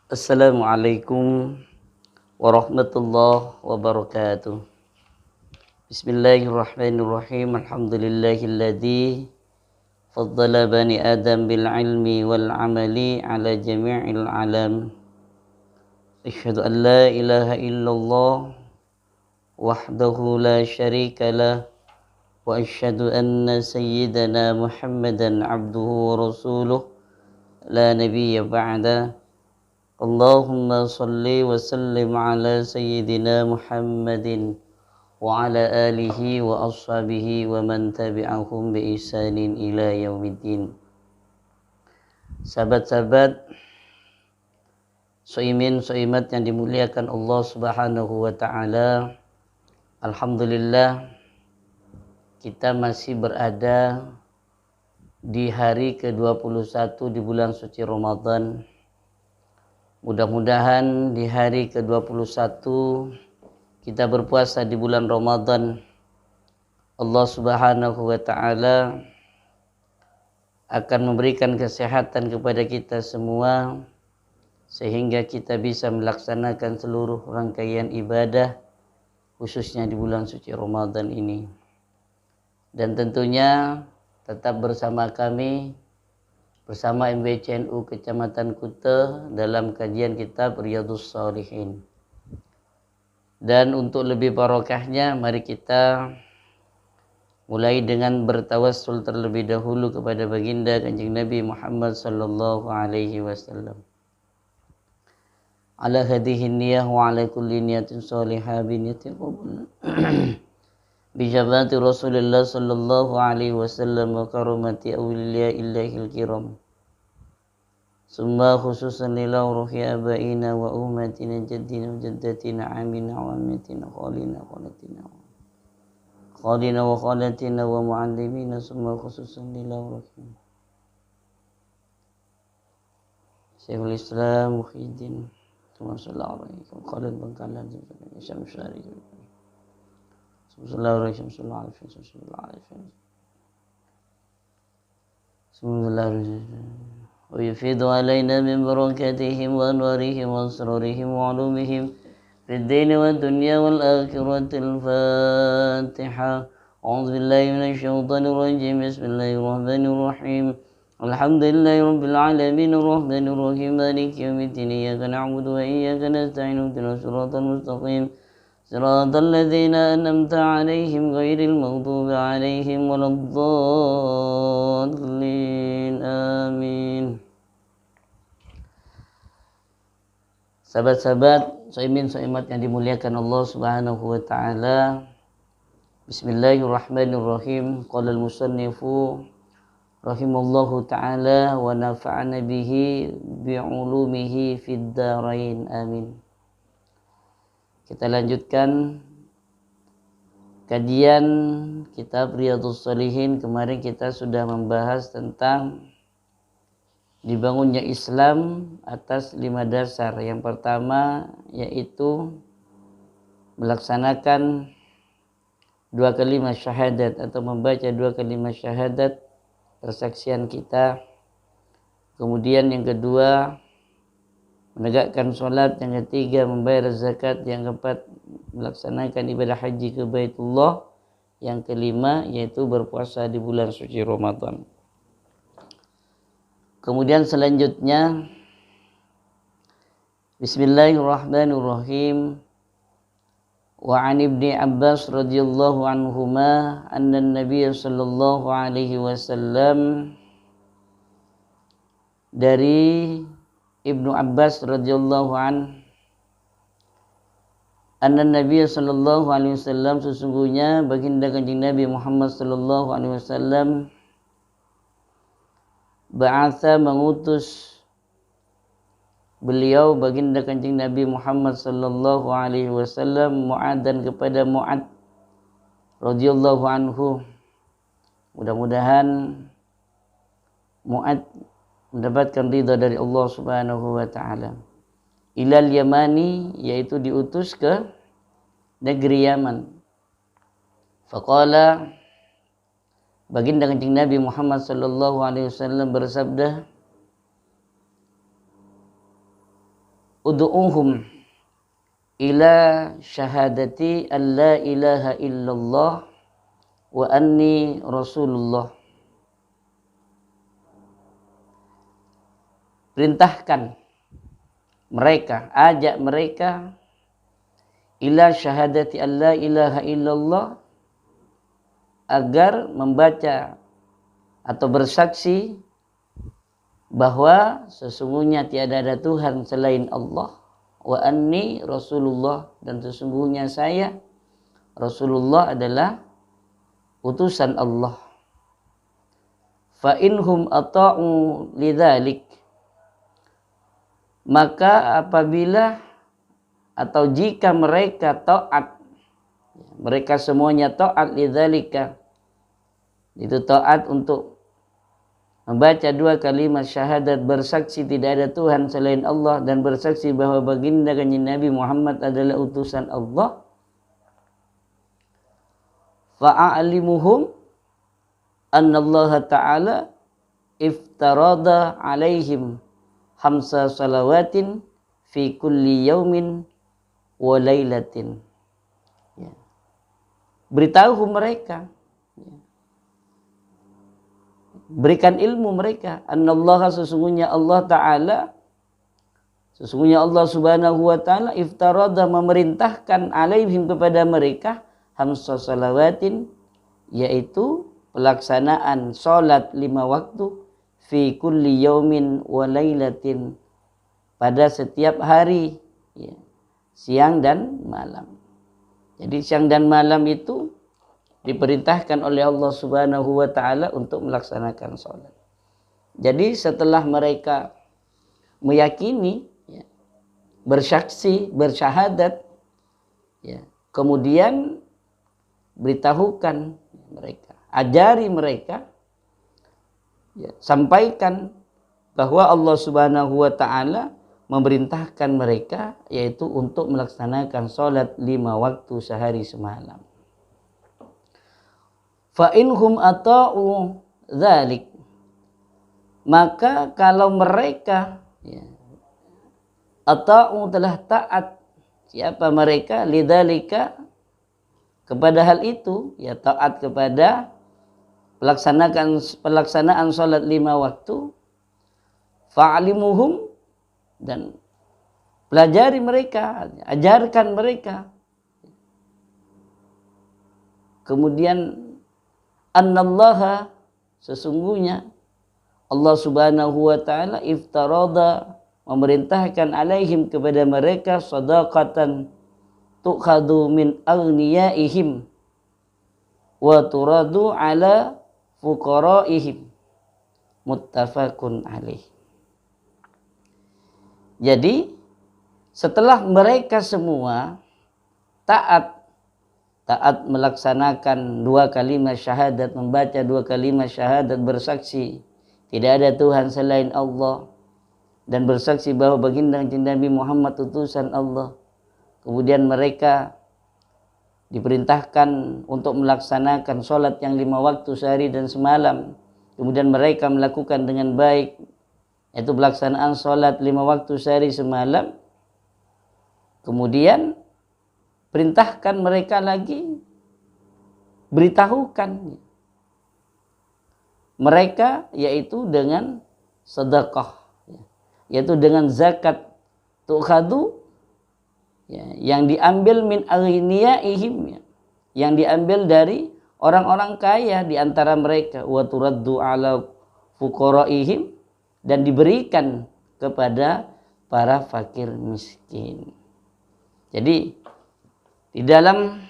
Assalamualaikum warahmatullahi wabarakatuh. Bismillahirrahmanirrahim. Alhamdulillahilladzi faddala bani Adam bil ilmi wal amali ala jami'il alam. Asyhadu an la ilaha illallah wahdahu la syarika lah wa asyhadu anna sayyidana Muhammadan abduhu wa rasuluh la nabiyya ba'da. Allahumma salli wa sallim ala sayyidina Muhammadin wa ala alihi wa ashabihi wa man tabi'ahum bi ihsanin ila yaumiddin. Sahabat-sahabat soimin soimat yang dimuliakan Allah Subhanahu wa taala, alhamdulillah kita masih berada di hari ke-21 di bulan suci Ramadan. Mudah-mudahan di hari ke-21 kita berpuasa di bulan Ramadan, Allah Subhanahu wa taala akan memberikan kesehatan kepada kita semua sehingga kita bisa melaksanakan seluruh rangkaian ibadah khususnya di bulan suci Ramadan ini. Dan tentunya tetap bersama kami, bersama MBCNU Kecamatan Kuta dalam kajian kitab Riyadhus Shalihin. Dan untuk lebih barokahnya, mari kita mulai dengan bertawassul terlebih dahulu kepada baginda Kanjeng Nabi Muhammad sallallahu alaihi wasallam. Ala hadhihi niyah wa ala kulli niyatin salihah bi niyatin qabul. Bijabati Rasulullah sallallahu alaihi wasallam wa karumati awliya'illahil kiram. Summa khususan lila ruhi abaina wa ummatina jaddina wa jaddatina amina wa amatina khalina wa khalatina wa muallimina. Summa khususan lila ruhi Syekhul Islam Muhyiddin sallallahu alaihi wasallam khalid bangkalan Syam Syari sallallahu alaihi wasallam ويفيض علينا من بركاتهم وأنوارهم وأسرارهم وعلومهم في الدين والدنيا والآخرة. الفاتحة. أعوذ بالله من الشيطان الرجيم. بسم الله الرحمن الرحيم. الحمد لله رب العالمين الرحمن الرحيم مالك يوم الدين. إياك نعبد وإياك نستعين اهدنا الصراط المستقيم صراط الذين أنعمت عليهم غير المغضوب عليهم ولا الضالين. آمين. Sahabat-sahabat soimin soimat yang dimuliakan Allah Subhanahu wa taala. Bismillahirrahmanirrahim. Qala al-musannifu rahimallahu taala wa nafa'ana bihi bi'ulumihi fid dharain. Amin. Kita lanjutkan kajian kitab Riyadhus Shalihin. Kemarin kita sudah membahas tentang dibangunnya Islam atas 5 dasar. Yang pertama yaitu melaksanakan 2 kalimat syahadat atau membaca 2 kalimat syahadat persaksian kita. Kemudian yang kedua menegakkan sholat, yang ketiga membayar zakat, yang keempat melaksanakan ibadah haji ke Baitullah, yang kelima yaitu berpuasa di bulan suci Ramadan. Kemudian selanjutnya Bismillahirrahmanirrahim. Wa an Ibni Abbas radhiyallahu anhuma anna an-nabiy sallallahu alaihi wasallam, dari Ibnu Abbas radhiyallahu an, anna Nabi sallallahu alaihi wasallam, sesungguhnya baginda Kanjeng Nabi Muhammad sallallahu alaihi wasallam, ba'atha mengutus beliau baginda Kanjeng Nabi Muhammad sallallahu alaihi wasallam Mu'adhan kepada Mu'ad radhiyallahu anhu. Mudah-mudahan Mu'ad mendapatkan ridha dari Allah Subhanahu wa taala. Ilal Yamani, yaitu diutus ke negeri Yaman. Faqala, baginda Kanjeng Nabi Muhammad sallallahu alaihi wasallam bersabda, ud'uhum ila syahadati an la ilaha illallah wa anni rasulullah. Perintahkan mereka, ajak mereka ila syahadati an la ilaha illallah, agar membaca atau bersaksi bahwa sesungguhnya tiada ada Tuhan selain Allah, wa anni rasulullah, dan sesungguhnya saya Rasulullah adalah utusan Allah. Fa inhum ata'u lidzalik, maka apabila atau jika mereka taat, mereka semuanya taat lidzalika, itu taat untuk membaca dua kalimat syahadat, bersaksi tidak ada Tuhan selain Allah dan bersaksi bahwa baginda kanjeng Nabi Muhammad adalah utusan Allah. Fa'alimuhum anna Allah Ta'ala iftarada alaihim khamsa salawatin fi kulli yaumin wa lailatin. Beritahu mereka, berikan ilmu mereka, annallaha, sesungguhnya Allah Ta'ala, sesungguhnya Allah Subhanahu wa Ta'ala iftarada, memerintahkan alaihim, kepada mereka, hamsa salawatin, yaitu pelaksanaan salat 5 waktu, fi kulli yaumin wa lailatin, pada setiap hari, ya, siang dan malam. Jadi siang dan malam itu diperintahkan oleh Allah Subhanahu wa Ta'ala untuk melaksanakan sholat. Jadi setelah mereka meyakini, ya, bersaksi, bersyahadat, ya, kemudian beritahukan mereka, ajari mereka, ya, sampaikan bahwa Allah Subhanahu wa Ta'ala memerintahkan mereka yaitu untuk melaksanakan sholat 5 waktu sehari semalam. Fa inhum ata'u dzalik, maka kalau mereka, ya, ata'u telah taat, siapa mereka, lidzalika, kepada hal itu, ya, taat kepada pelaksanaan salat 5 waktu, fa'alimuhum, dan pelajari mereka, ajarkan mereka, kemudian annallaha, sesungguhnya Allah Subhanahu wa Ta'ala iftarada, memerintahkan alaihim, kepada mereka, sadaqatan tukhadu min aghniyaihim wa turadu ala fuqaraihim, muttafaqun alaih. Jadi setelah mereka semua taat melaksanakan 2 kalimat syahadat, membaca 2 kalimat syahadat, bersaksi tidak ada Tuhan selain Allah dan bersaksi bahwa baginda Nabi Muhammad utusan Allah, kemudian mereka diperintahkan untuk melaksanakan sholat yang 5 waktu sehari dan semalam, kemudian mereka melakukan dengan baik, yaitu pelaksanaan sholat 5 waktu sehari semalam, kemudian perintahkan mereka lagi, beritahukan mereka, yaitu dengan sedekah, yaitu dengan zakat tukhadu, ya, yang diambil min aghniyaihim, ya, yang diambil dari orang-orang kaya di antara mereka, wa turaddu ala fuqaraihim, dan diberikan kepada para fakir miskin. Jadi di dalam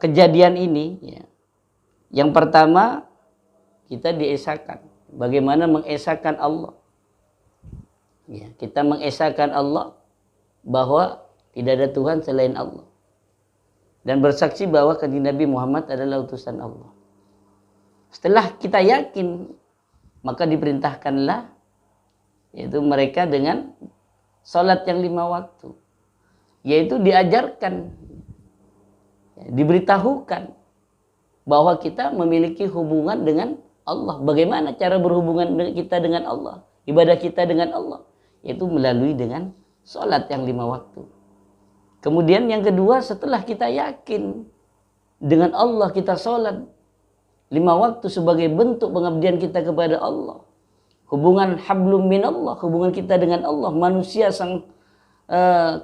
kejadian ini, ya, yang pertama kita diesakan, bagaimana mengesahkan Allah, ya, kita mengesahkan Allah bahwa tidak ada Tuhan selain Allah dan bersaksi bahwa kanjeng Nabi Muhammad adalah utusan Allah. Setelah kita yakin, maka diperintahkanlah, yaitu mereka dengan salat yang 5 waktu, yaitu diajarkan, diberitahukan bahwa kita memiliki hubungan dengan Allah. Bagaimana cara berhubungan kita dengan Allah? ibadah kita dengan Allah, yaitu melalui dengan sholat yang 5 waktu. Kemudian yang kedua, setelah kita yakin dengan Allah, kita sholat 5 waktu sebagai bentuk pengabdian kita kepada Allah. Hubungan hablum minallah, hubungan kita dengan Allah, manusia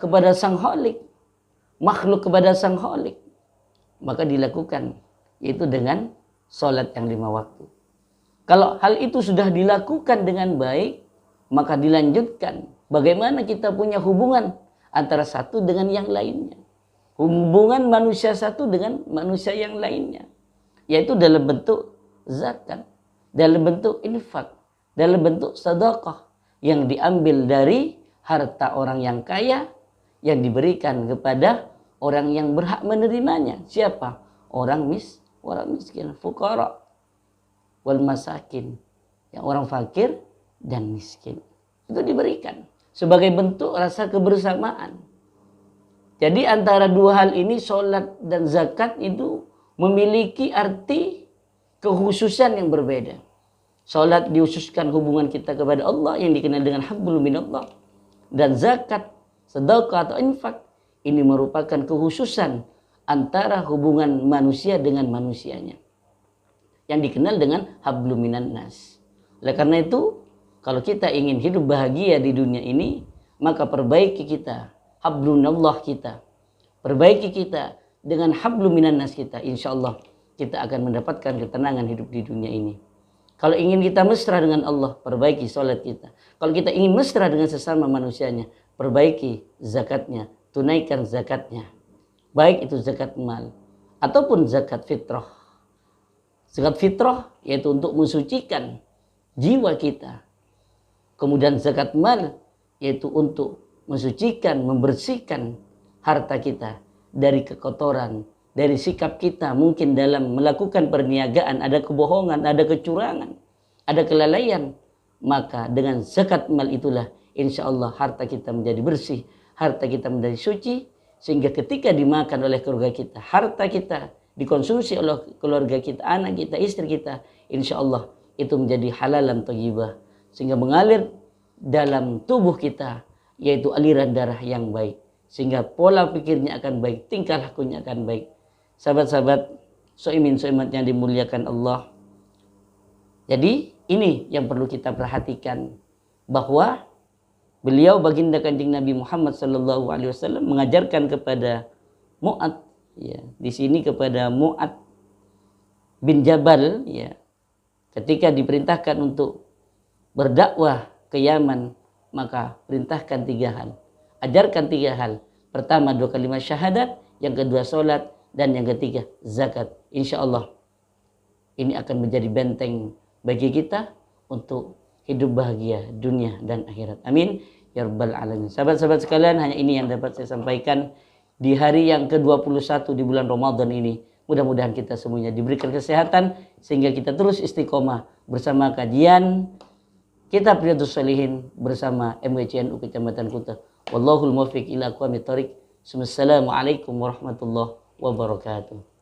kepada Sang Khalik, makhluk kepada Sang Khalik, maka dilakukan yaitu dengan sholat yang 5 waktu. Kalau hal itu sudah dilakukan dengan baik, maka dilanjutkan bagaimana kita punya hubungan antara satu dengan yang lainnya, hubungan manusia satu dengan manusia yang lainnya, yaitu dalam bentuk zakat, dalam bentuk infak, dalam bentuk sedekah yang diambil dari harta orang yang kaya yang diberikan kepada orang yang berhak menerimanya. Siapa? Orang miskin, fuqara wal masakin, yang orang fakir dan miskin. Itu diberikan sebagai bentuk rasa kebersamaan. Jadi antara dua hal ini, sholat dan zakat, itu memiliki arti kekhususan yang berbeda. Sholat dihususkan hubungan kita kepada Allah yang dikenal dengan hablum minallah, dan zakat, sedekah atau infak ini merupakan kekhususan antara hubungan manusia dengan manusianya yang dikenal dengan hablum minan nas. Oleh karena itu, kalau kita ingin hidup bahagia di dunia ini, maka perbaiki kita hablum minallah kita, perbaiki kita dengan hablum minan nas kita. Insya Allah kita akan mendapatkan ketenangan hidup di dunia ini. Kalau ingin kita mesra dengan Allah, perbaiki sholat kita. Kalau kita ingin mesra dengan sesama manusianya, perbaiki zakatnya, tunaikan zakatnya. Baik itu zakat mal ataupun zakat fitrah. Zakat fitrah yaitu untuk mensucikan jiwa kita. Kemudian zakat mal yaitu untuk mensucikan, membersihkan harta kita dari kekotoran, dari sikap kita mungkin dalam melakukan perniagaan, ada kebohongan, ada kecurangan, ada kelalaian. Maka dengan zakat mal itulah insya Allah harta kita menjadi bersih, harta kita menjadi suci, sehingga ketika dimakan oleh keluarga kita, harta kita dikonsumsi oleh keluarga kita, anak kita, istri kita, insya Allah itu menjadi halalan thayyibah, sehingga mengalir dalam tubuh kita, yaitu aliran darah yang baik, sehingga pola pikirnya akan baik, tingkah lakunya akan baik. Sahabat-sahabat soimin soimat yang dimuliakan Allah, jadi ini yang perlu kita perhatikan, bahwa beliau baginda Kanjeng Nabi Muhammad SAW mengajarkan kepada Mu'ad, ya, di sini kepada Mu'ad bin Jabal, ya, ketika diperintahkan untuk berdakwah ke Yaman, maka perintahkan 3 hal, ajarkan 3 hal. Pertama 2 kalimat syahadat, yang kedua sholat, dan yang ketiga zakat. Insya Allah ini akan menjadi benteng bagi kita untuk hidup bahagia dunia dan akhirat. Amin ya rabbal alamin. Sahabat-sahabat sekalian, hanya ini yang dapat saya sampaikan di hari yang ke-21 di bulan Ramadan ini. Mudah-mudahan kita semuanya diberikan kesehatan sehingga kita terus istiqomah bersama kajian Kitab Riyadhus Shalihin bersama MWCNU Kecamatan Kuta. Wallahul muwaffiq ila aqwamit thoriq. Assalamualaikum warahmatullahi wabarakatuh.